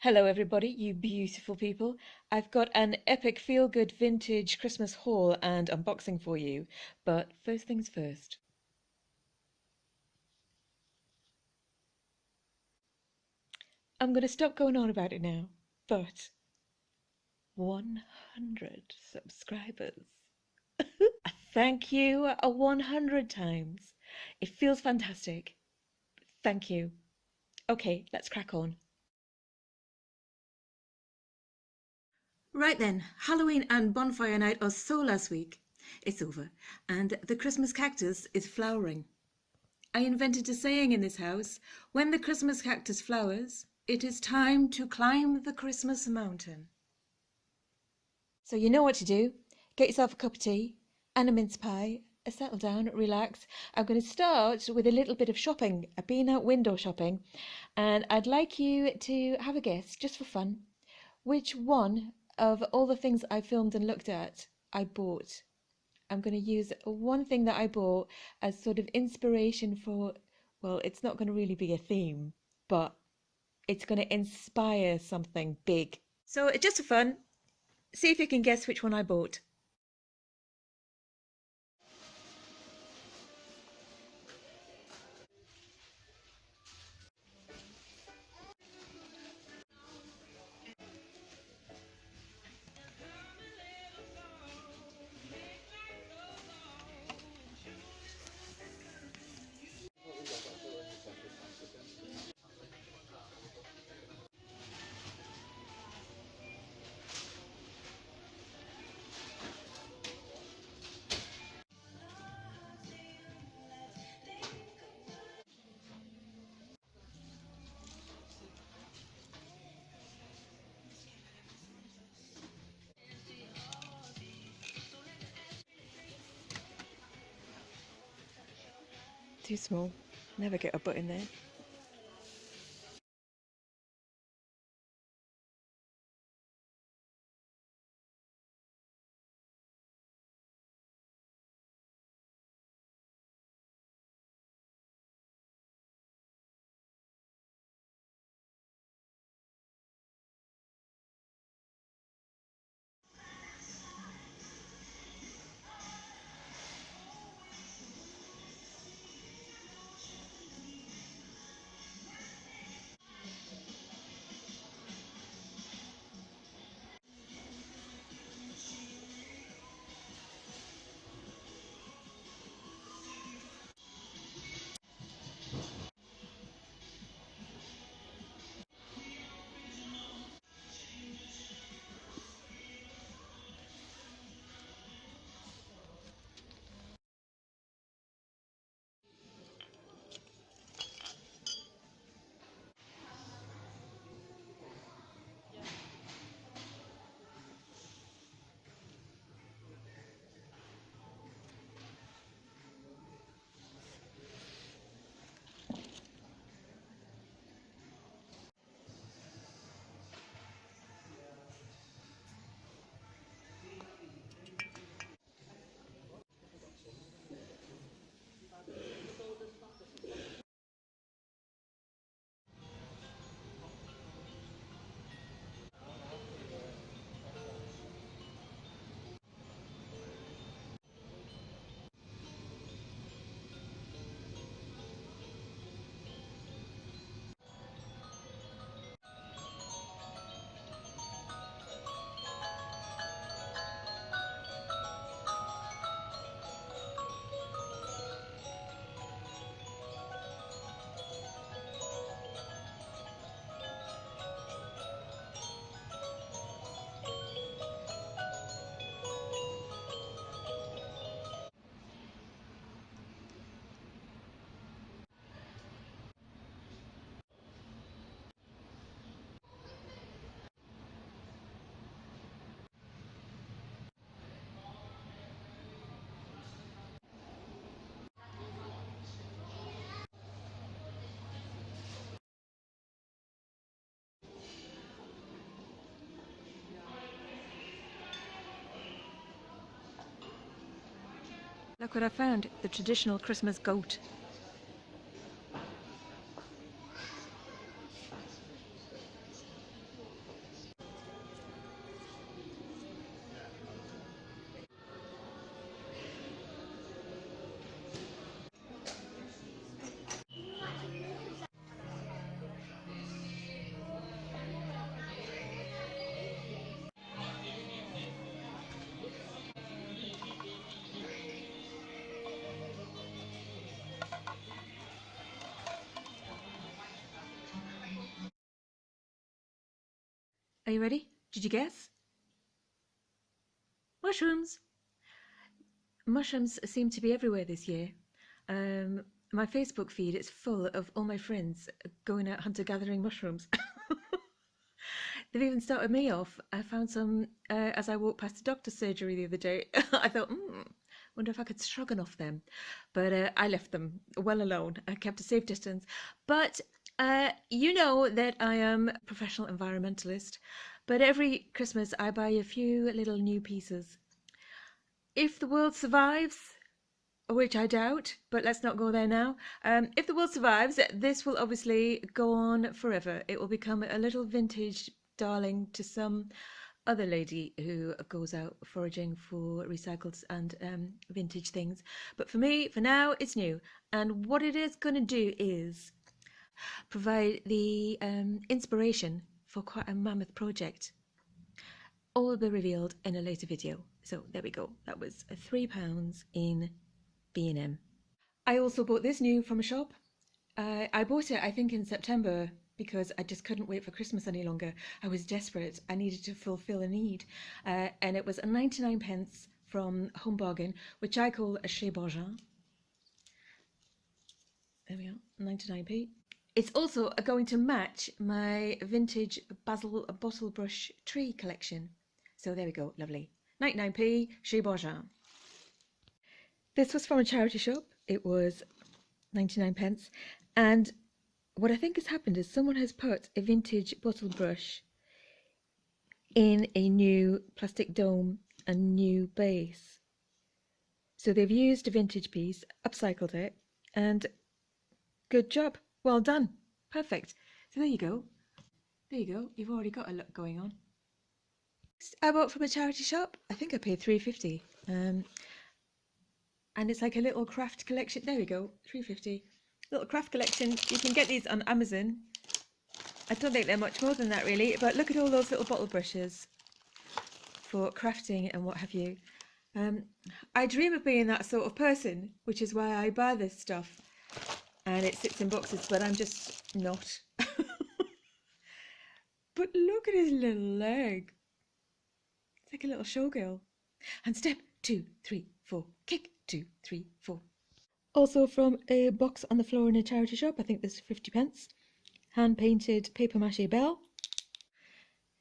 Hello everybody, you beautiful people. I've got an epic Feelgood Vintage Christmas haul and unboxing for you. But first things first. I'm going to stop going on about it now. But 100 subscribers. Thank you 100 times. It feels fantastic. Thank you. Okay, let's crack on. Right then, Halloween and bonfire night are so last week. It's over, and the Christmas cactus is flowering. I invented a saying in this house: when the Christmas cactus flowers, it is time to climb the Christmas mountain. So you know what to do. Get yourself a cup of tea and a mince pie, settle down, relax. I'm going to start with a little bit of shopping. I've been out window shopping, and I'd like you to have a guess, just for fun, which one of all the things I filmed and looked at I bought. I'm going to use one thing that I bought as sort of inspiration for, well, it's not going to really be a theme, but it's going to inspire something big. So just for fun, see if you can guess which one I bought. Too small. Never get a butt in there. Look what I found, the traditional Christmas goat. Are you ready? Did you guess? Mushrooms! Mushrooms seem to be everywhere this year. My Facebook feed is full of all my friends going out hunter-gathering mushrooms. They've even started me off. I found some as I walked past the doctor's surgery the other day. I thought, wonder if I could stroganoff them. But I left them well alone. I kept a safe distance. But you know that I am a professional environmentalist. But every Christmas I buy a few little new pieces. If the world survives, which I doubt, but let's not go there now. If the world survives, this will obviously go on forever. It will become a little vintage darling to some other lady who goes out foraging for recycled and vintage things. But for me, for now, it's new. And what it is going to do is provide the inspiration for quite a mammoth project. All will be revealed in a later video. So there we go. That was £3 in B&M. I also bought this new from a shop. I bought it, I think, in September because I just couldn't wait for Christmas any longer. I was desperate. I needed to fulfill a need. And it was 99 pence from Home Bargain, which I call a Chez Bourgeon. There we are, 99p. It's also going to match my vintage basil bottle brush tree collection. So there we go, lovely. 99p, Chez Bourgeon. This was from a charity shop. It was 99 pence. And what I think has happened is someone has put a vintage bottle brush in a new plastic dome and new base. So they've used a vintage piece, upcycled it, and good job. Well done. Perfect. So there you go. There you go. You've already got a look going on. I bought from a charity shop. I think I paid £3.50. And it's like a little craft collection. There we go, £3.50. Little craft collection. You can get these on Amazon. I don't think they're much more than that really, but look at all those little bottle brushes for crafting and what have you. I dream of being that sort of person, which is why I buy this stuff. And it sits in boxes, but I'm just not. But look at his little leg. It's like a little showgirl. And step 2, 3, 4, kick 2, 3, 4. Also from a box on the floor in a charity shop, I think this is 50 pence. Hand painted paper mache bell.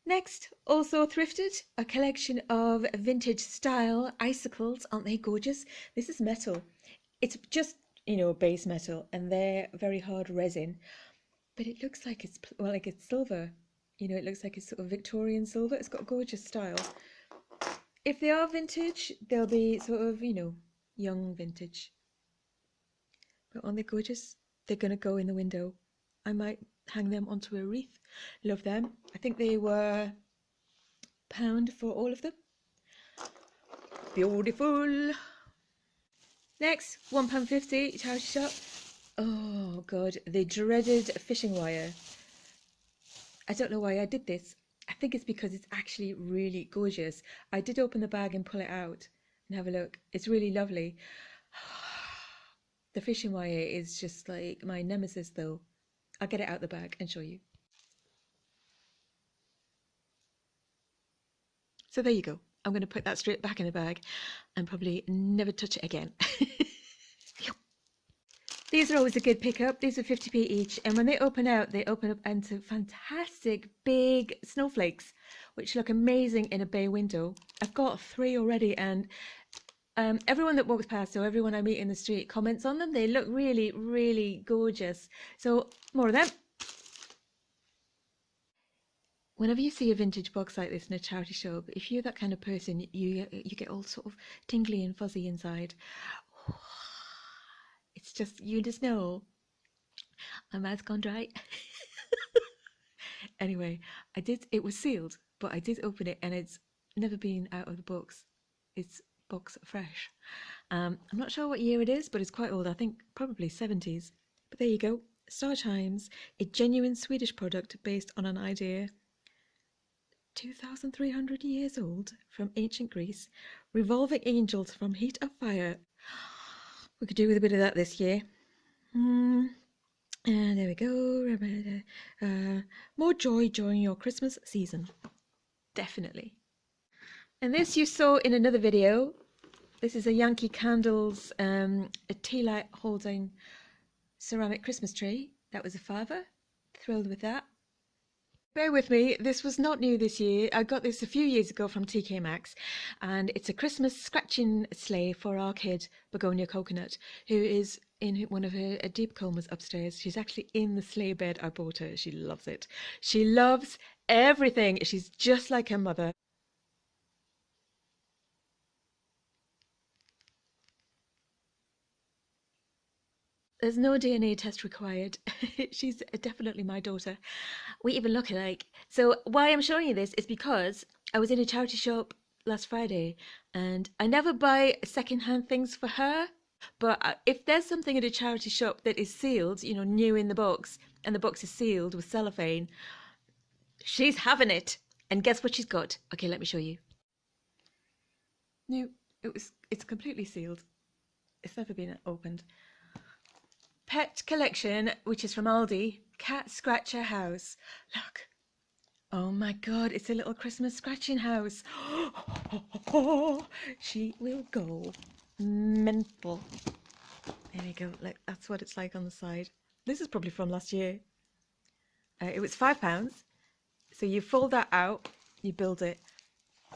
Next, also thrifted, a collection of vintage style icicles. Aren't they gorgeous? This is metal. It's just, you know, base metal, and they're very hard resin. But it looks like it's, well, like it's silver. You know, it looks like it's sort of Victorian silver. It's got a gorgeous style. If they are vintage, they'll be sort of, you know, young vintage. But aren't they gorgeous? They're going to go in the window. I might hang them onto a wreath. Love them. I think they were £1 for all of them. Beautiful. Next, £1.50 charity shop. Oh God, the dreaded fishing wire. I don't know why I did this. I think it's because it's actually really gorgeous. I did open the bag and pull it out and have a look. It's really lovely. The fishing wire is just like my nemesis though. I'll get it out the bag and show you. So there you go. I'm going to put that straight back in the bag and probably never touch it again. These are always a good pickup. These are 50p each, and when they open up into fantastic big snowflakes, which look amazing in a bay window. I've got 3 already, and everyone that walks past or everyone I meet in the street comments on them. They look really, really gorgeous. So more of them. Whenever you see a vintage box like this in a charity shop, if you're that kind of person, you get all sort of tingly and fuzzy inside. It's just, you just know my mouth's gone dry. Anyway, it was sealed, but I did open it and it's never been out of the box. It's box fresh. I'm not sure what year it is, but it's quite old. I think probably 70s. But there you go. Star Chimes, a genuine Swedish product based on an idea 2,300 years old from ancient Greece. Revolving angels from heat of fire. We could do with a bit of that this year. And there we go. More joy during your Christmas season. definitely. And this you saw in another video. This is a Yankee Candles, a tea light holding ceramic Christmas tree. That was a £5. Thrilled with that. Bear with me, this was not new this year. I got this a few years ago from TK Maxx, and it's a Christmas scratching sleigh for our kid, Begonia Coconut, who is in one of her deep comas upstairs. She's actually in the sleigh bed I bought her. She loves it. She loves everything. She's just like her mother. There's no DNA test required. She's definitely my daughter. We even look alike. So why I'm showing you this is because I was in a charity shop last Friday, and I never buy second-hand things for her. But if there's something at a charity shop that is sealed, you know, new in the box, and the box is sealed with cellophane, she's having it. And guess what she's got? Okay, let me show you. No, it's completely sealed. It's never been opened. Pet collection, which is from Aldi. Cat Scratcher House. Look. Oh my God, it's a little Christmas scratching house. She will go mental. There we go. Look, that's what it's like on the side. This is probably from last year. It was £5. So you fold that out, you build it.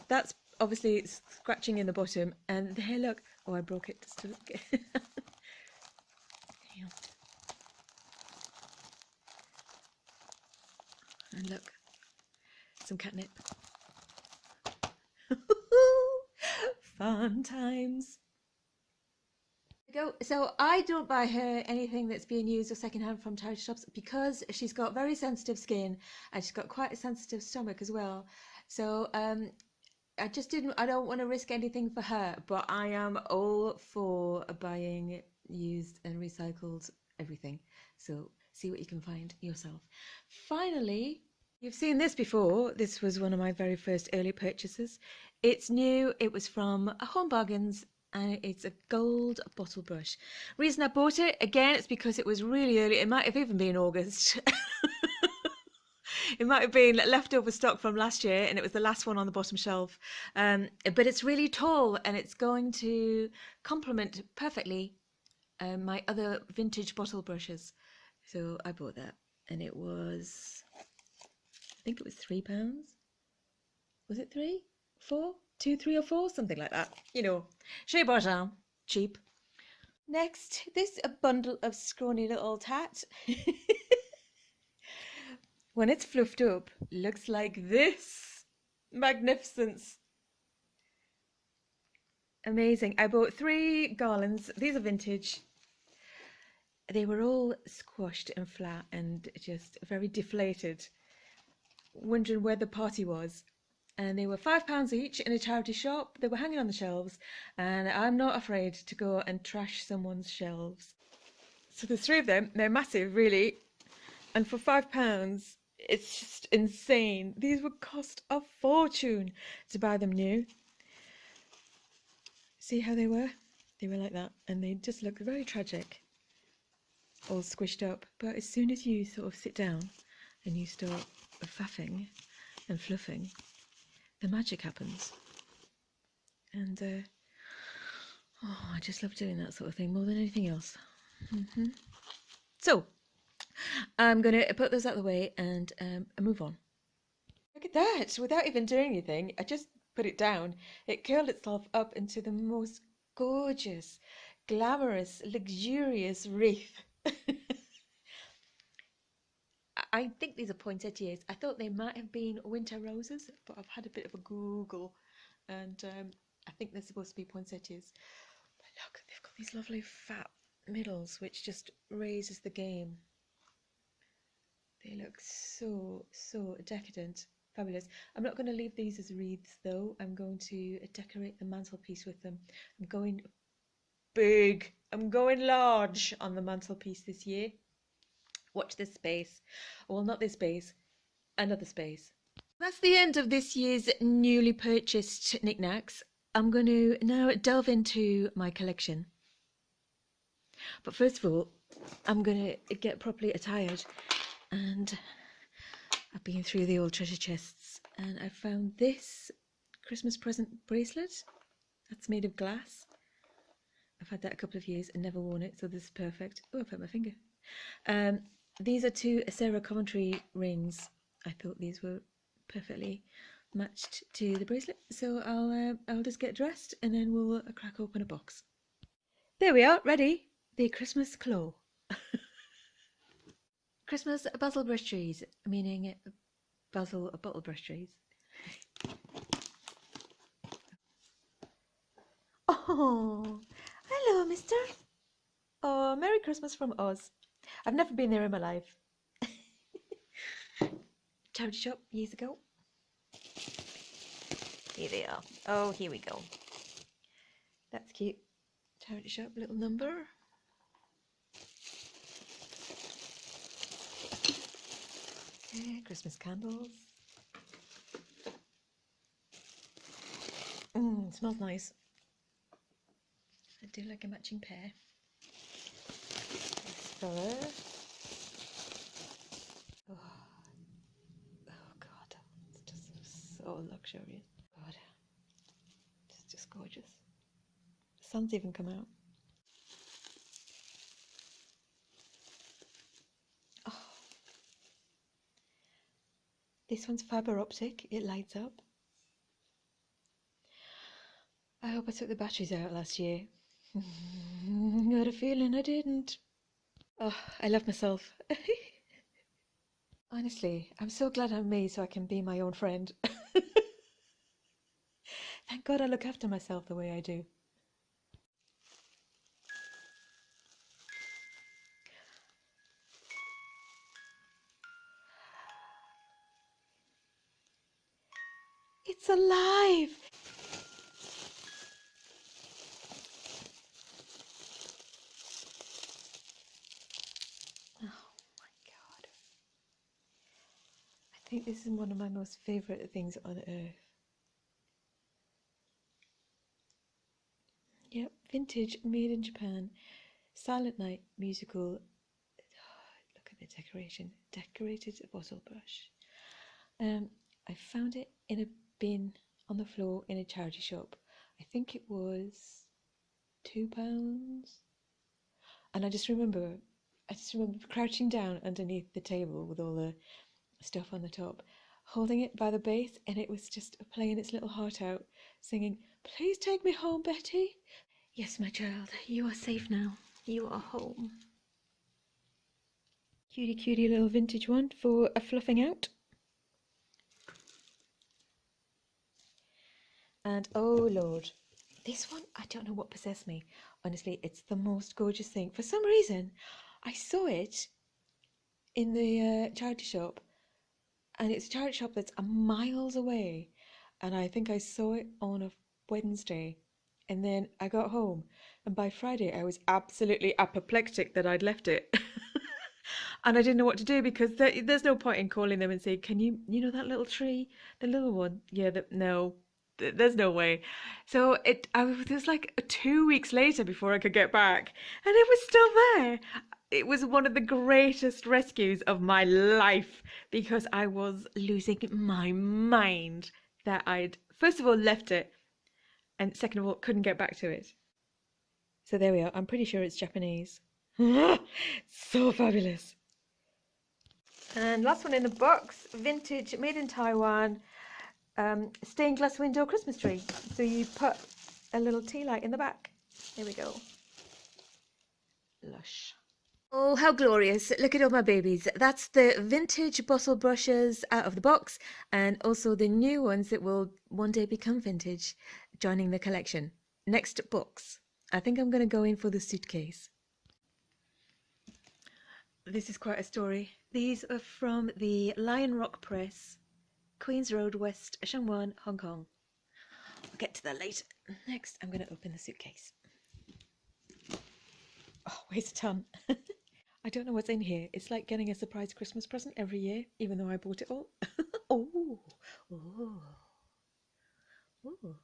That's obviously scratching in the bottom. And there, look. Oh, I broke it. And look, some catnip. Fun times. So I don't buy her anything that's being used or secondhand from charity shops because she's got very sensitive skin and she's got quite a sensitive stomach as well. So I don't want to risk anything for her, but I am all for buying used and recycled everything. So see what you can find yourself. Finally, you've seen this before. This was one of my very first early purchases. It's new. It was from Home Bargains, and it's a gold bottle brush. Reason I bought it, again, it's because it was really early. It might have even been August. It might have been leftover stock from last year, and it was the last one on the bottom shelf. But it's really tall, and it's going to complement perfectly my other vintage bottle brushes. So I bought that, and it was, I think it was £3. Was it 3, 4, 2, 3 or 4, something like that? You know, chez Bargain, cheap. Next, this a bundle of scrawny little tat. When it's fluffed up, looks like this. Magnificence. Amazing. I bought 3 garlands. These are vintage. They were all squashed and flat and just very deflated. Wondering where the party was. And they were £5 each in a charity shop. They were hanging on the shelves, and I'm not afraid to go and trash someone's shelves. So there's 3 of them. They're massive, really. And for £5, it's just insane. These would cost a fortune to buy them new. See how they were? They were like that, and they just looked very tragic, all squished up. But as soon as you sort of sit down and you start faffing and fluffing, the magic happens. And oh, I just love doing that sort of thing more than anything else. So I'm going to put those out of the way and move on. Look at that. Without even doing anything, I just put it down. It curled itself up into the most gorgeous, glamorous, luxurious wreath. I think these are poinsettias. I thought they might have been winter roses, but I've had a bit of a Google, and I think they're supposed to be poinsettias. But look, they've got these lovely fat middles, which just raises the game. They look so, so decadent. Fabulous. I'm not going to leave these as wreaths though. I'm going to decorate the mantelpiece with them. I'm going big. I'm going large on the mantelpiece this year. Watch this space. Well, not this space. Another space. That's the end of this year's newly purchased knickknacks. I'm going to now delve into my collection. But first of all, I'm going to get properly attired. And I've been through the old treasure chests and I found this Christmas present bracelet that's made of glass. I've had that a couple of years and never worn it, so this is perfect. Oh, I put my finger. These are two Sarah Coventry rings. I thought these were perfectly matched to the bracelet, so I'll just get dressed and then we'll crack open a box. There we are, ready. The Christmas claw. Christmas basil brush trees, meaning basil bottle brush trees. Oh, hello, mister. Oh, Merry Christmas from Oz. I've never been there in my life. Charity shop years ago. Here they are. Oh, here we go. That's cute. Charity shop, little number. Okay, Christmas candles. Smells nice. I do like a matching pair. This fella. Oh God, it's just so luxurious. God, it's just gorgeous. The sun's even come out. Oh, this one's fibre optic. It lights up. I hope I took the batteries out last year. Got a feeling I didn't. Oh, I love myself. Honestly, I'm so glad I'm me so I can be my own friend. Thank God I look after myself the way I do. It's alive! Oh my God. I think this is one of my most favourite things on earth. Yep, vintage, made in Japan. Silent Night musical. Look at the decoration. Decorated bottle brush. I found it in a bin on the floor in a charity shop. I think it was £2. And I just remember crouching down underneath the table with all the stuff on the top, holding it by the base, and it was just playing its little heart out, singing, "Please take me home, Betty." Yes, my child, you are safe now. You are home. Cutie, cutie little vintage one for a fluffing out. And oh Lord, this one, I don't know what possessed me. Honestly, it's the most gorgeous thing. For some reason, I saw it in the charity shop, and it's a charity shop that's miles away. And I think I saw it on a Wednesday, and then I got home, and by Friday I was absolutely apoplectic that I'd left it. And I didn't know what to do, because there's no point in calling them and saying, "Can you know that little tree, the little one?" Yeah, no. There's no way. So it was like 2 weeks later before I could get back, and it was still there. It was one of the greatest rescues of my life, because I was losing my mind that I'd first of all left it, and second of all couldn't get back to it. So there we are. I'm pretty sure it's Japanese. So fabulous. And last one in the box, vintage, made in Taiwan. Stained glass window Christmas tree. So you put a little tea light in the back. There we go. Lush. Oh, how glorious. Look at all my babies. That's the vintage bottle brushes out of the box, and also the new ones that will one day become vintage, joining the collection. Next box. I think I'm going to go in for the suitcase. This is quite a story. These are from the Lion Rock Press, Queen's Road, West Sheung-wan, Hong Kong. I'll get to that later. Next, I'm going to open the suitcase. Oh, weighs a ton. I don't know what's in here. It's like getting a surprise Christmas present every year, even though I bought it all. Oh, oh, oh.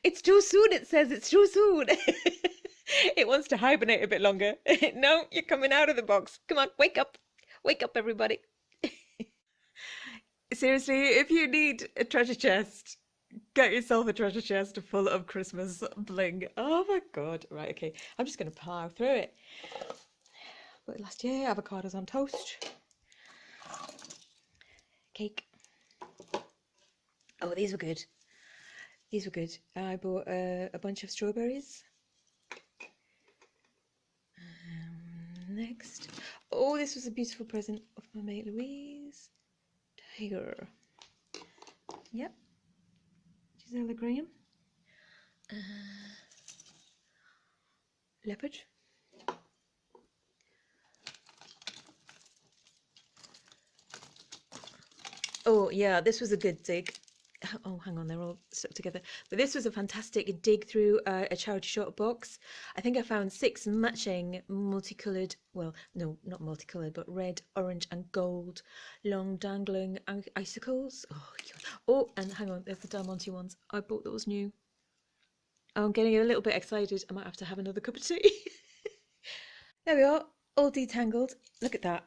It's too soon, it says. It's too soon. It wants to hibernate a bit longer. No, you're coming out of the box. Come on, wake up. Wake up, everybody. Seriously, if you need a treasure chest, get yourself a treasure chest full of Christmas bling. Oh my God. Right, okay. I'm just going to plow through it. But last year, avocados on toast. Cake. Oh, these were good. These were good. I bought a bunch of strawberries. Next. Oh, this was a beautiful present of my mate Louise. Tiger. Yep. Gisela Graham. Leopard. Oh, yeah, this was a good dig. Oh, hang on, they're all stuck together. But this was a fantastic dig through a charity shop box. I think I found 6 matching multicolored, well, no, not multicolored, but red, orange, and gold long dangling icicles. Oh, God. Oh, and hang on, there's the Diamante ones. I bought those new. Oh, I'm getting a little bit excited. I might have to have another cup of tea. There we are, all detangled. Look at that.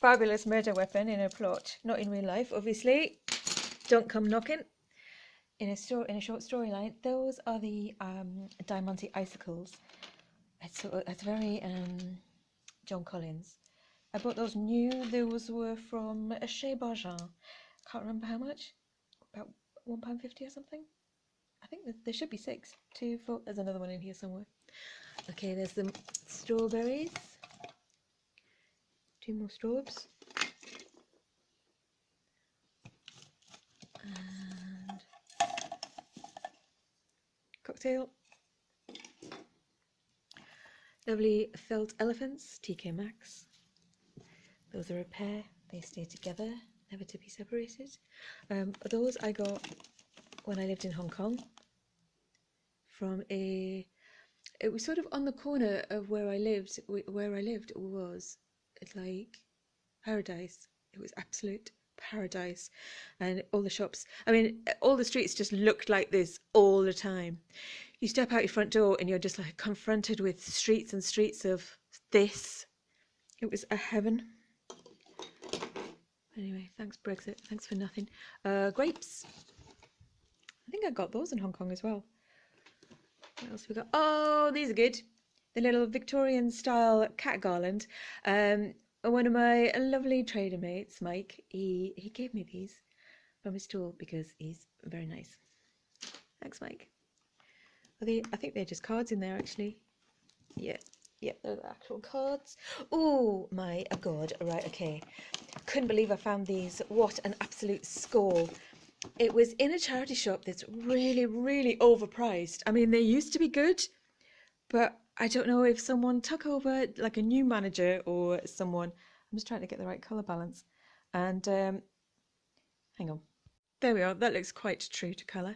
Fabulous murder weapon in a plot, not in real life, obviously. Don't come knocking. In a short storyline, those are the Diamante icicles. It's very John Collins. I bought those new. Those were from Chez Barjan. Can't remember how much. About £1.50 or something. I think there should be 6. 2, 4. There's another one in here somewhere. Okay, there's the strawberries. 2 more straws. And cocktail. Lovely felt elephants, TK Maxx. Those are a pair. They stay together, never to be separated. Those I got when I lived in Hong Kong from it was sort of on the corner of where I lived. Where I lived was like paradise. It was absolute paradise. And all the shops, I mean, all the streets just looked like this all the time. You step out your front door and you're just like confronted with streets and streets of this. It was a heaven. Anyway, thanks Brexit. Thanks for nothing. Grapes. I think I got those in Hong Kong as well. What else we got? Oh, these are good. The little Victorian style cat garland. One of my lovely trader mates, Mike, he gave me these from his stall because he's very nice. Thanks, Mike. I think they're just cards in there, actually. Yeah, they're the actual cards. Oh my God! Right, okay. Couldn't believe I found these. What an absolute score! It was in a charity shop that's really, really overpriced. I mean, they used to be good, but I don't know if someone took over, like a new manager or someone. I'm just trying to get the right colour balance. And hang on. There we are. That looks quite true to colour.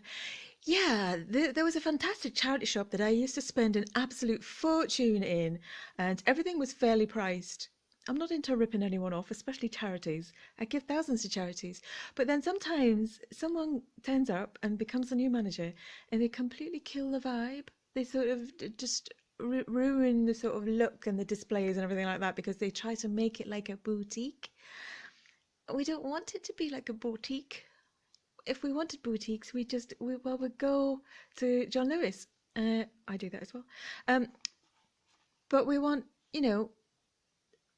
Yeah, there was a fantastic charity shop that I used to spend an absolute fortune in, and everything was fairly priced. I'm not into ripping anyone off, especially charities. I give thousands to charities. But then sometimes someone turns up and becomes a new manager and they completely kill the vibe. They sort of just ruin the sort of look and the displays and everything like that because they try to make it like a boutique. We don't want it to be like a boutique. If we wanted boutiques, we'd go to John Lewis. I do that as well. But we want,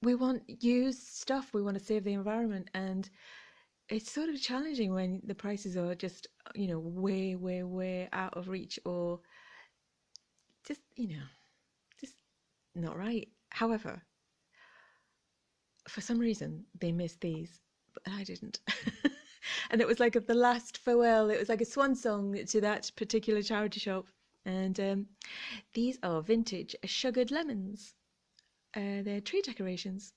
we want used stuff. We want to save the environment, and it's sort of challenging when the prices are just, way, way, way out of reach, or just, just not right. However, for some reason, they missed these, but I didn't. And it was like the last farewell. It was like a swan song to that particular charity shop. And these are vintage sugared lemons. They're tree decorations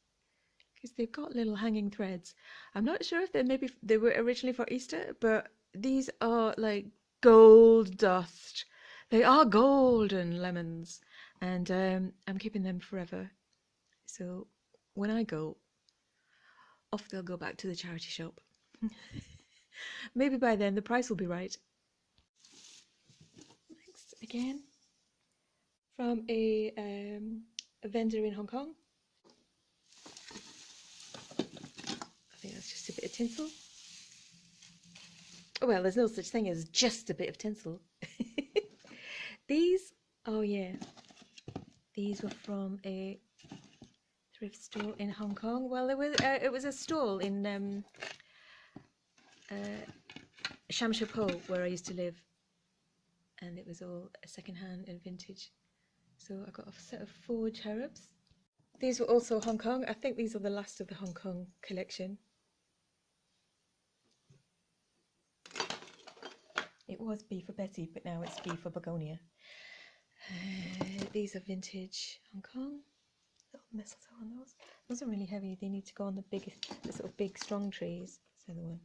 because they've got little hanging threads. I'm not sure if they were originally for Easter, but these are like gold dust. They are golden lemons, and I'm keeping them forever. So when I go, off they'll go back to the charity shop. Maybe by then the price will be right. again, from a vendor in Hong Kong. I think that's just a bit of tinsel. Well, there's no such thing as just a bit of tinsel. These, oh yeah, these were from a thrift store in Hong Kong. Well, it was a stall in Sham Shui Po, where I used to live, and it was all second-hand and vintage. So I got a set of 4 cherubs. These were also Hong Kong. I think these are the last of the Hong Kong collection. It was B for Betty, but now it's B for Begonia. These are vintage Hong Kong. Little mistletoe on those. Those are really heavy. They need to go on the sort of big strong trees. That's the other one.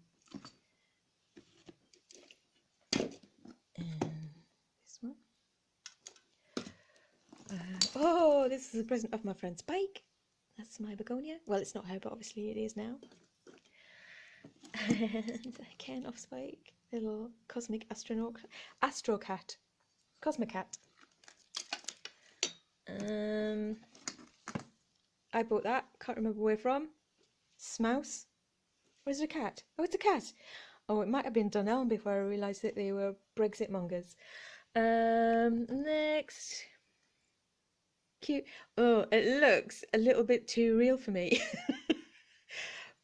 And this one. Oh, this is a present of my friend Spike. That's my Begonia. Well, it's not her, but obviously it is now. And again off Spike. Little cosmic astro cat. Cosmic cat. I bought that. Can't remember where from. Smouse. Or is it a cat? Oh, it's a cat. Oh, it might have been Dunelm before I realised that they were Brexit mongers. Next. Cute. Oh, it looks a little bit too real for me.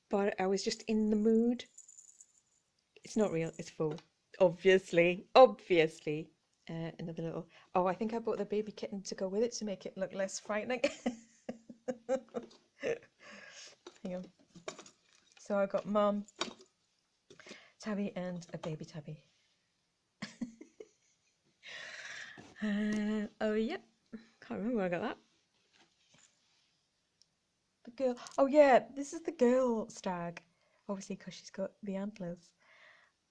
But I was just in the mood. It's not real, it's full. Obviously. Another little... Oh, I think I bought the baby kitten to go with it to make it look less frightening. Hang on. So I got Mum, Tabby, and a baby Tabby. Oh, yeah. Can't remember where I got that. The girl... Oh, yeah, this is the girl stag. Obviously, because she's got the antlers.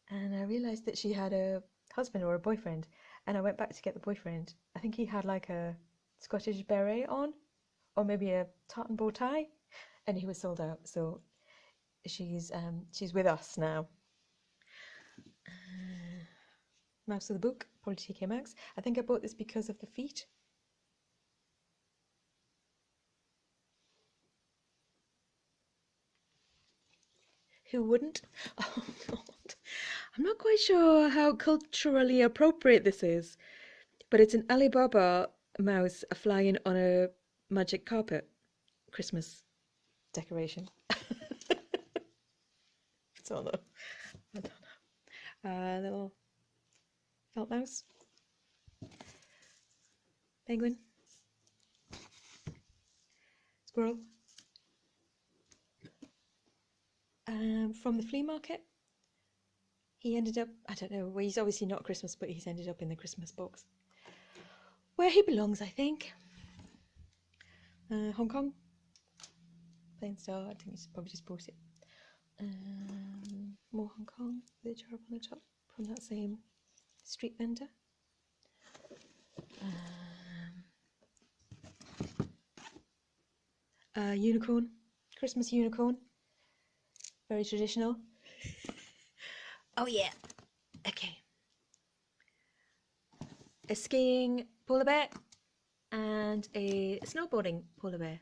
And I realised that she had a husband or a boyfriend. And I went back to get the boyfriend. I think he had like a Scottish beret on. Or maybe a tartan bow tie. And he was sold out. So she's with us now. Mouse of the Book, probably TK Maxx. I think I bought this because of the feet. Who wouldn't? Oh, God. I'm not quite sure how culturally appropriate this is, but it's an Alibaba mouse flying on a magic carpet Christmas decoration. I don't know. Little felt mouse. Penguin. Squirrel. From the flea market. He ended up, I don't know, well, he's obviously not Christmas, but he's ended up in the Christmas box. Where he belongs, I think. Hong Kong. Plain Star, I think he's probably just bought it. More Hong Kong, the jar on the top, from that same street vendor. Unicorn, Christmas unicorn. Very traditional. Oh yeah. Okay. A skiing polar bear and a snowboarding polar bear.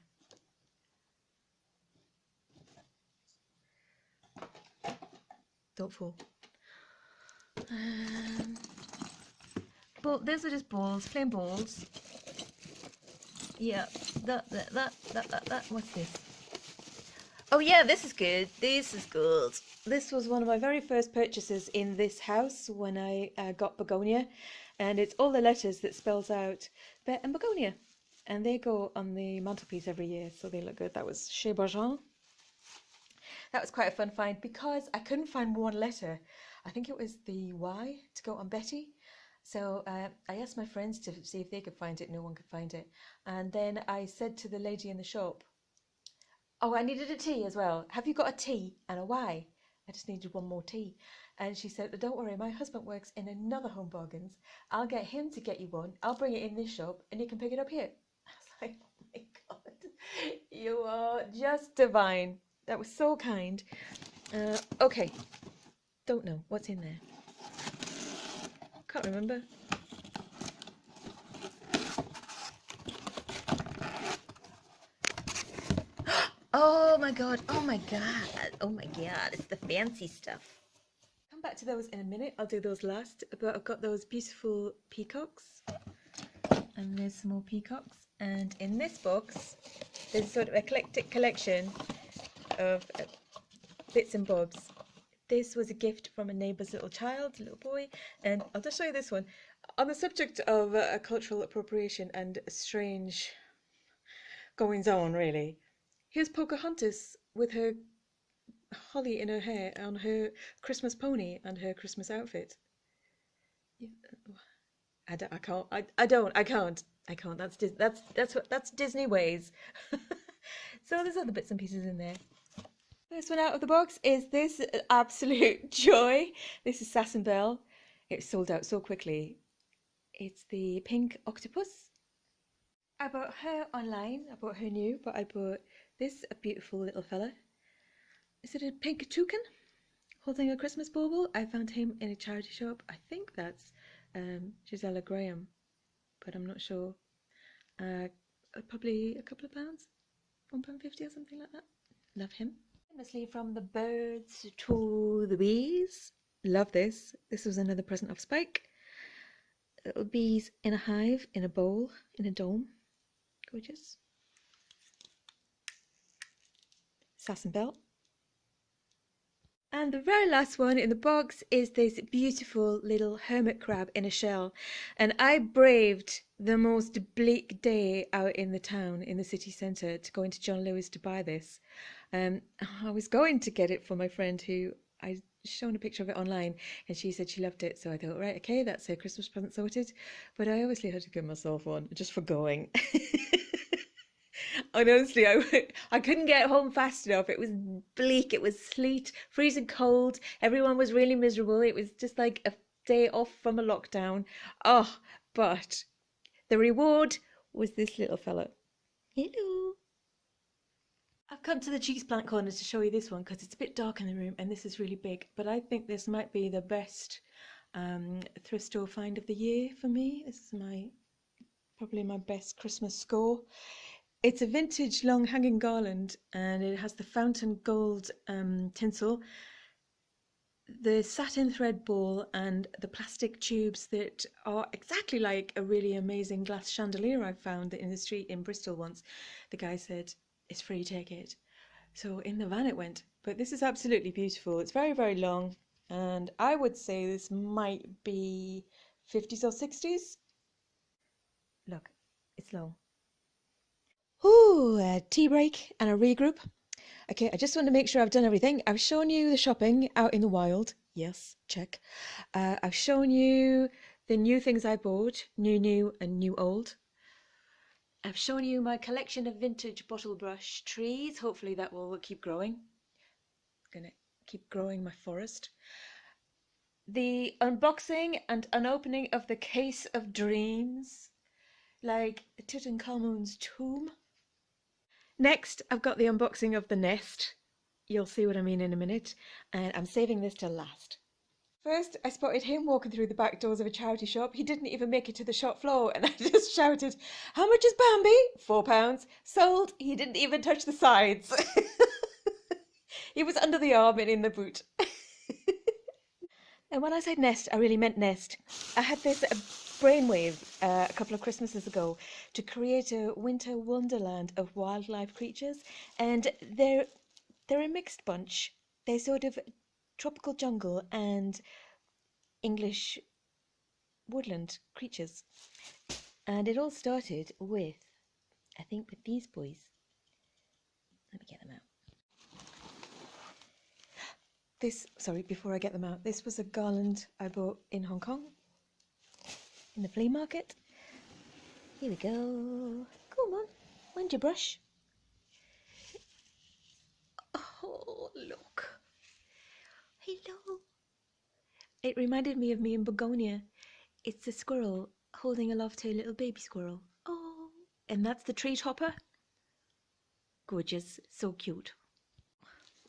Don't fall. But those are just balls, plain balls. Yeah, that. What's this? Oh yeah, this is good. This is good. This was one of my very first purchases in this house when I got Begonia, and it's all the letters that spells out Bet and Begonia, and they go on the mantelpiece every year, so they look good. That was Chez Bourgeon. That was quite a fun find because I couldn't find one letter. I think it was the Y to go on Betty. So I asked my friends to see if they could find it. No one could find it. And then I said to the lady in the shop, oh, I needed a T as well. Have you got a T and a Y? I just needed one more T. And she said, don't worry, my husband works in another Home Bargains. I'll get him to get you one. I'll bring it in this shop and you can pick it up here. I was like, oh my God, you are just divine. That was so kind. Okay, don't know what's in there. Can't remember. my god, oh my god, it's the fancy stuff. Come back to those in a minute, I'll do those last, but I've got those beautiful peacocks, and there's some more peacocks, and in this box there's sort of eclectic collection of bits and bobs. This was a gift from a neighbour's little child, a little boy, and I'll just show you this one. On the subject of cultural appropriation and strange goings on, really. Here's Pocahontas with her holly in her hair on her Christmas pony and her Christmas outfit. I can't. That's Disney ways. So there's other bits and pieces in there. First one out of the box is this absolute joy. This is Sass and Belle. It sold out so quickly. It's the pink octopus. I bought her online. I bought her new, but I bought this a beautiful little fella. Is it a pink toucan holding a Christmas bauble? I found him in a charity shop. I think that's Gisela Graham, but I'm not sure. Probably a couple of pounds, £1.50 or something like that. Love him. Famously from the birds to the bees. Love this. This was another present of Spike. Little bees in a hive, in a bowl, in a dome. Gorgeous. Sass and Belle. And the very last one in the box is this beautiful little hermit crab in a shell. And I braved the most bleak day out in the town, in the city centre, to go into John Lewis to buy this. I was going to get it for my friend who I'd shown a picture of it online, and she said she loved it. So I thought, right, okay, that's her Christmas present sorted. But I obviously had to give myself one just for going. And honestly, I couldn't get home fast enough. It was bleak, it was sleet, freezing cold. Everyone was really miserable. It was just like a day off from a lockdown. Oh, but the reward was this little fella. Hello. I've come to the cheese plant corner to show you this one because it's a bit dark in the room and this is really big. But I think this might be the best thrift store find of the year for me. This is probably my best Christmas score. It's a vintage long hanging garland and it has the fountain gold tinsel, the satin thread ball and the plastic tubes that are exactly like a really amazing glass chandelier I found in the street in Bristol once. The guy said, it's free, take it. So in the van it went. But this is absolutely beautiful. It's very, very long and I would say this might be 50s or 60s. Look, it's long. Ooh, a tea break and a regroup. Okay, I just want to make sure I've done everything. I've shown you the shopping out in the wild. Yes, check. I've shown you the new things I bought, new and new old. I've shown you my collection of vintage bottle brush trees. Hopefully that will keep growing. I'm gonna keep growing my forest. The unboxing and unopening of the case of dreams, like Tutankhamun's tomb. Next, I've got the unboxing of the nest. You'll see what I mean in a minute, and I'm saving this till last. First, I spotted him walking through the back doors of a charity shop. He didn't even make it to the shop floor, and I just shouted, "How much is Bambi?" £4. Sold. He didn't even touch the sides. He was under the arm and in the boot. And when I said nest, I really meant nest. I had this brainwave a couple of Christmases ago to create a winter wonderland of wildlife creatures, and they're a mixed bunch. They're sort of tropical jungle and English woodland creatures. And it all started with, I think, with these boys. Let me get them out. Before I get them out, this was a garland I bought in Hong Kong, in the flea market. Here we go. Come on, wind your brush. Oh, look. Hello. It reminded me of me in Begonia. It's a squirrel holding aloft her little baby squirrel. Oh, and that's the treat hopper. Gorgeous, so cute.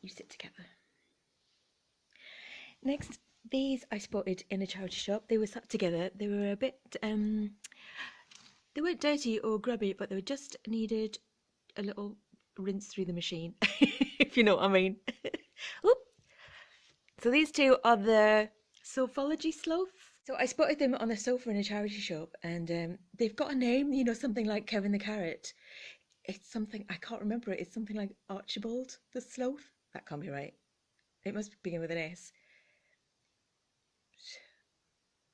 You sit together. Next, these I spotted in a charity shop. They were sat together. They were a bit, they weren't dirty or grubby, but they just needed a little rinse through the machine. if you know what I mean. Oop. So these two are the Sophology sloths. So I spotted them on a sofa in a charity shop, and they've got a name, you know, something like Kevin the Carrot. It's something, I can't remember it. It's something like Archibald the Sloth. That can't be right. It must begin with an S.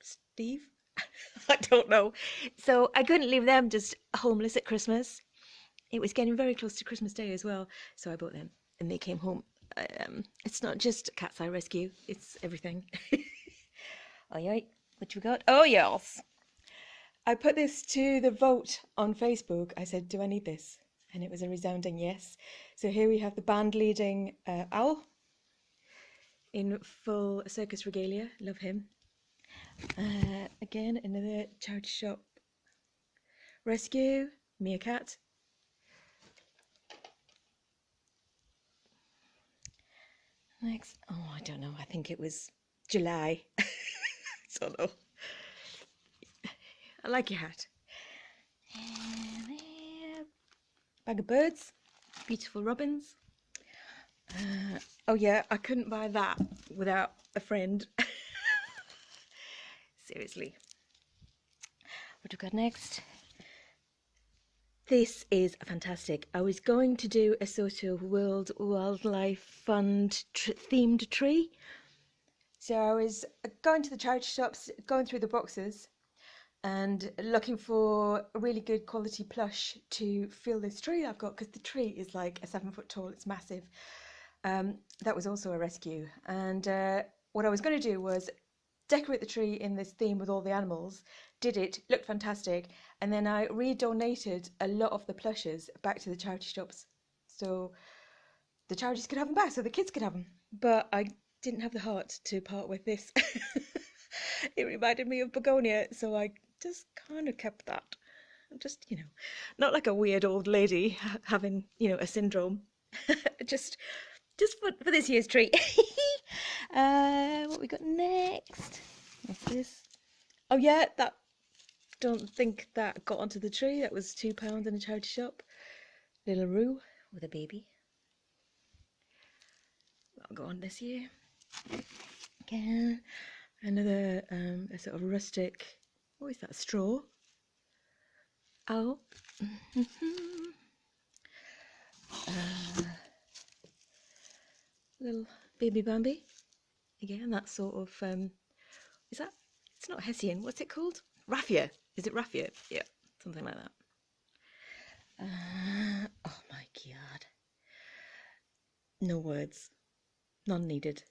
Steve? I don't know. So I couldn't leave them just homeless at Christmas. It was getting very close to Christmas Day as well, so I bought them and they came home. It's not just cats I rescue, it's everything. Oi, what you got? Oh, yes. I put this to the vote on Facebook. I said, do I need this? And it was a resounding yes. So here we have the band leading owl in full circus regalia. Love him. Again, another charity shop rescue. Meerkat. Next, oh, I don't know. I think it was July. I don't know. I like your hat. And there, bag of birds, beautiful robins. Oh yeah, I couldn't buy that without a friend. Seriously. What do we got next? This is fantastic. I was going to do a sort of World Wildlife Fund themed tree. So I was going to the charity shops, going through the boxes and looking for a really good quality plush to fill this tree I've got, because the tree is like 7 foot tall, it's massive. That was also a rescue. And what I was going to do was decorate the tree in this theme with all the animals. Did it, looked fantastic, and then I re-donated a lot of the plushes back to the charity shops, so the charities could have them back, so the kids could have them. But I didn't have the heart to part with this. It reminded me of begonia, so I just kind of kept that. Just, you know, not like a weird old lady having, you know, a syndrome. just for this year's tree. What we got next? What's this? Oh yeah, that, don't think that got onto the tree. That was £2 in a charity shop. Little Roo with a baby. That'll go on this year. Again, another a sort of rustic, what is that, straw? Owl. Little baby Bambi. Again, that sort of, is that, it's not Hessian, what's it called? Raffia. Is it raffia? Yeah, something like that. Oh my god. No words. None needed.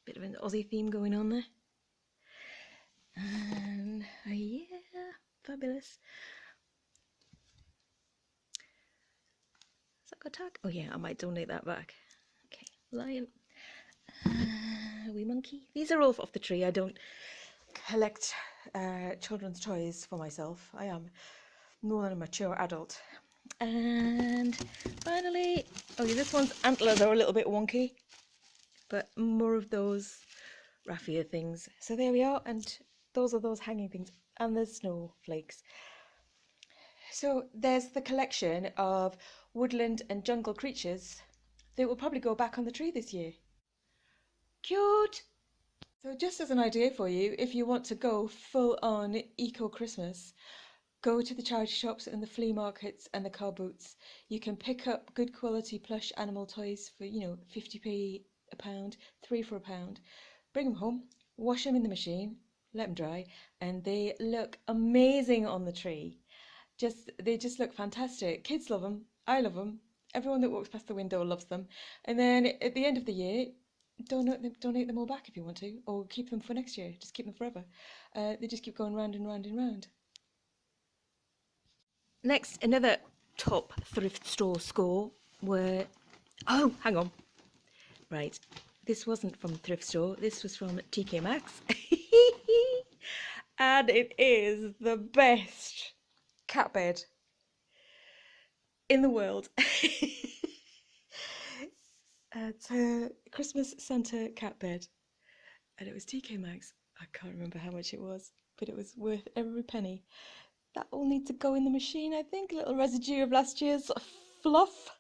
Bit of an Aussie theme going on there. And yeah, fabulous. Has that got a tag? Oh yeah, I might donate that back. Okay, lion. Wee monkey. These are all off the tree. I don't collect children's toys for myself. I am more than a mature adult. And finally, okay, this one's antlers are a little bit wonky, but more of those raffia things. So there we are, and those are those hanging things, and there's snowflakes. So there's the collection of woodland and jungle creatures that will probably go back on the tree this year. Cute! So just as an idea for you, if you want to go full on eco Christmas, go to the charity shops and the flea markets and the car boots. You can pick up good quality plush animal toys for, you know, 50p a pound, 3 for a pound. Bring them home, wash them in the machine, let them dry, and they look amazing on the tree. They just look fantastic. Kids love them, I love them, everyone that walks past the window loves them. And then at the end of the year, donate them all back if you want to, or keep them for next year. Just keep them forever. They just keep going round and round and round. Next, another top thrift store score were, oh, hang on. Right, this wasn't from the thrift store, this was from TK Maxx. And it is the best cat bed in the world. It's a Christmas Santa cat bed, and it was TK Maxx. I can't remember how much it was, but it was worth every penny. That all needs to go in the machine, I think. A little residue of last year's fluff.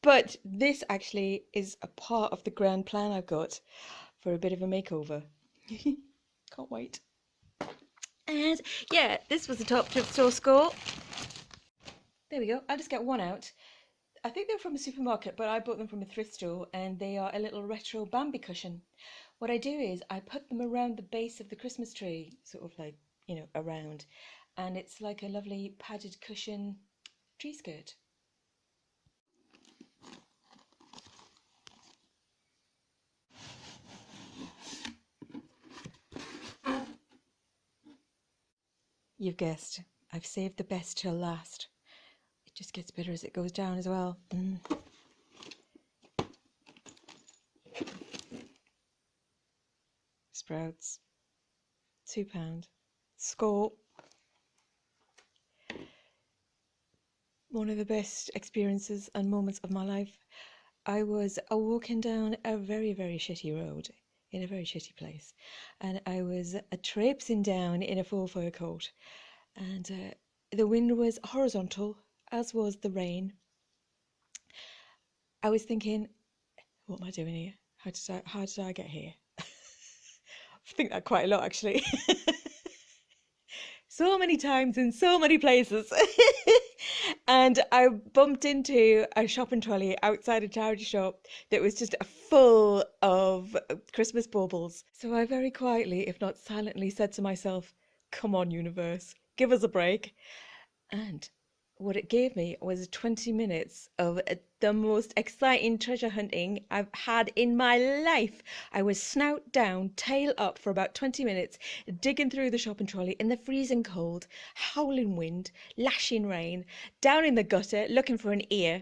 But this actually is a part of the grand plan I've got for a bit of a makeover. Can't wait. And yeah, this was the top thrift store score. There we go. I'll just get one out. I think they're from a supermarket, but I bought them from a thrift store, and they are a little retro Bambi cushion. What I do is I put them around the base of the Christmas tree, sort of like, around, and it's like a lovely padded cushion tree skirt. You've guessed, I've saved the best till last. It just gets better as it goes down as well. Sprouts, £2. Score. One of the best experiences and moments of my life. I was walking down a very, very shitty road in a very shitty place, and I was traipsing down in a full fur coat, and the wind was horizontal, as was the rain. I was thinking, what am I doing here? How did I get here? I think that quite a lot, actually. So many times in so many places. And I bumped into a shopping trolley outside a charity shop that was just full of Christmas baubles. So I very quietly, if not silently, said to myself, come on, universe, give us a break. And what it gave me was 20 minutes of the most exciting treasure hunting I've had in my life. I was snout down, tail up for about 20 minutes, digging through the shopping trolley in the freezing cold, howling wind, lashing rain, down in the gutter looking for an ear.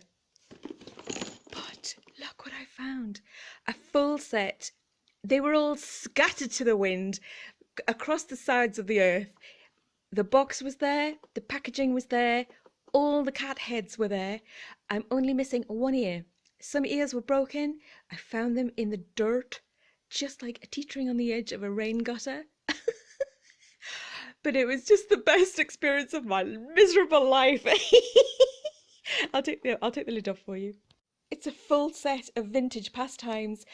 But look what I found. A full set. They were all scattered to the wind across the sides of the earth. The box was there, the packaging was there, all the cat heads were there. I'm only missing one ear. Some ears were broken. I found them in the dirt, just like teetering on the edge of a rain gutter. But it was just the best experience of my miserable life. I'll take the lid off for you. It's a full set of vintage pastimes.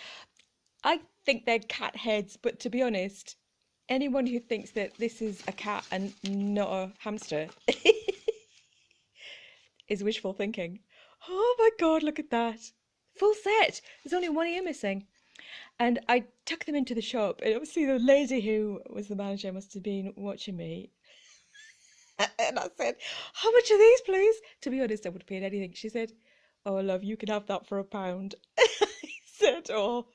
I think they're cat heads, but to be honest, anyone who thinks that this is a cat and not a hamster is wishful thinking. Oh my God, look at that. Full set. There's only one ear missing. And I took them into the shop, and obviously the lady who was the manager must have been watching me. And I said, how much are these, please? To be honest, I would have paid anything. She said, oh, love, you can have that for £1. I said, oh,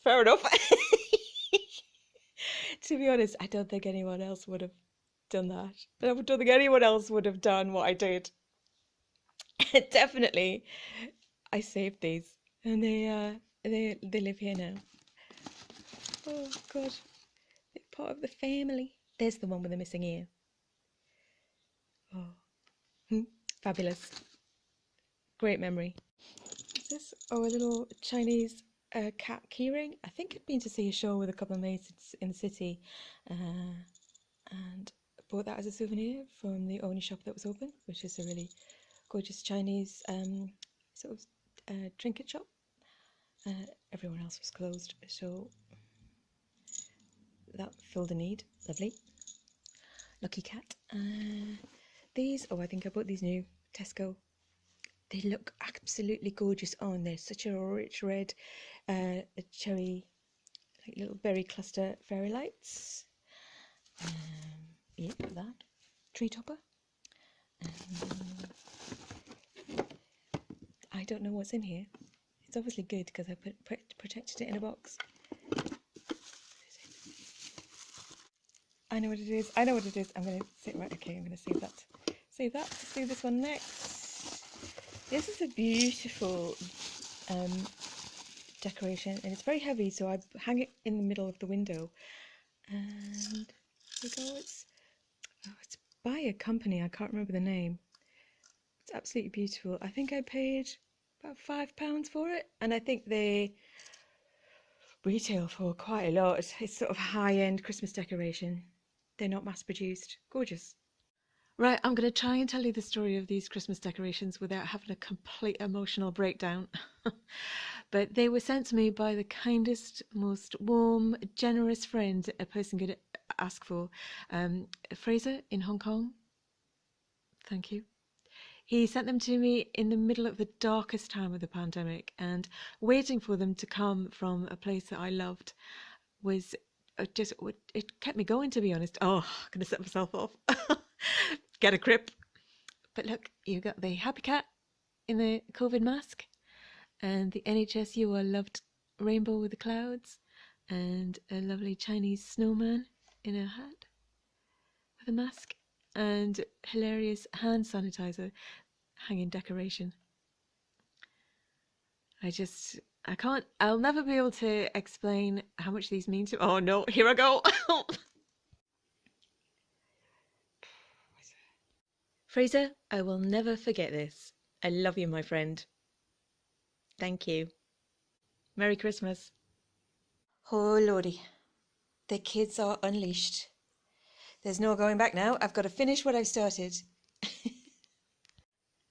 fair enough. To be honest, I don't think anyone else would have done that. I don't think anyone else would have done what I did. Definitely, I saved these, and they live here now. Oh God, they're part of the family. There's the one with the missing ear. Oh, fabulous! Great memory. What's this? Oh, a little Chinese cat keyring. I think I'd been to see a show with a couple of mates in the city, and bought that as a souvenir from the only shop that was open, which is a really gorgeous Chinese sort of trinket shop. Everyone else was closed, so that filled a need. Lovely. Lucky cat. These, oh, I think I bought these new. Tesco. They look absolutely gorgeous on. They're such a rich red, a cherry, like little berry cluster fairy lights. Yeah, that. Tree topper. I don't know what's in here. It's obviously good because I protected it in a box. I know what it is. I know what it is. I'm going to sit right. Okay, I'm going to save that. Save that. Let's do this one next. This is a beautiful decoration, and it's very heavy, so I hang it in the middle of the window. And here we go. It's by a company. I can't remember the name. It's absolutely beautiful. I think I paid about £5 for it, and I think they retail for quite a lot. It's sort of high-end Christmas decoration. They're not mass-produced. Gorgeous. Right, I'm going to try and tell you the story of these Christmas decorations without having a complete emotional breakdown. But they were sent to me by the kindest, most warm, generous friend a person could ask for. Fraser in Hong Kong. Thank you. He sent them to me in the middle of the darkest time of the pandemic, and waiting for them to come from a place that I loved was it kept me going, to be honest. Oh, I'm gonna set myself off. Get a grip. But look, you got the happy cat in the COVID mask, and the NHS UR loved rainbow with the clouds, and a lovely Chinese snowman in a hat with a mask, and hilarious hand sanitizer hanging decoration. I'll never be able to explain how much these mean to. Oh no, here I go. Fraser, I will never forget this. I love you, my friend. Thank you. Merry Christmas. Oh lordy, the kids are unleashed. There's no going back now. I've got to finish what I've started.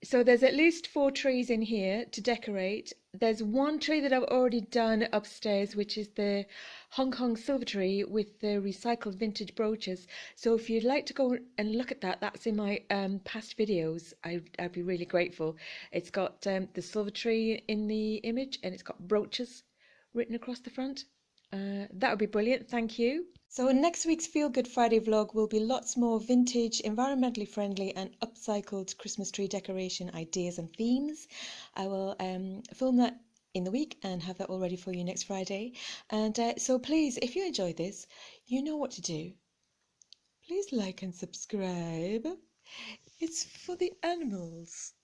So there's at least 4 trees in here to decorate. There's one tree that I've already done upstairs, which is the Hong Kong silver tree with the recycled vintage brooches. So if you'd like to go and look at that, that's in my past videos. I'd be really grateful. It's got the silver tree in the image, and it's got brooches written across the front. That would be brilliant, thank you. So next week's Feelgood Friday vlog will be lots more vintage, environmentally friendly and upcycled Christmas tree decoration ideas and themes. I will film that in the week and have that all ready for you next Friday. And so please, if you enjoyed this, you know what to do. Please like and subscribe. It's for the animals.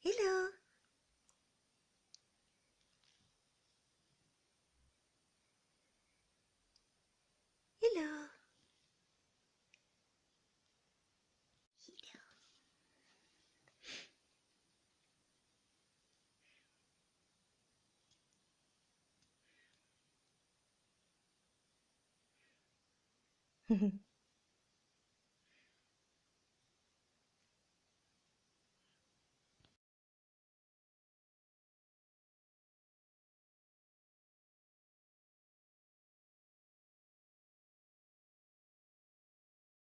Hello. Hello. Hello.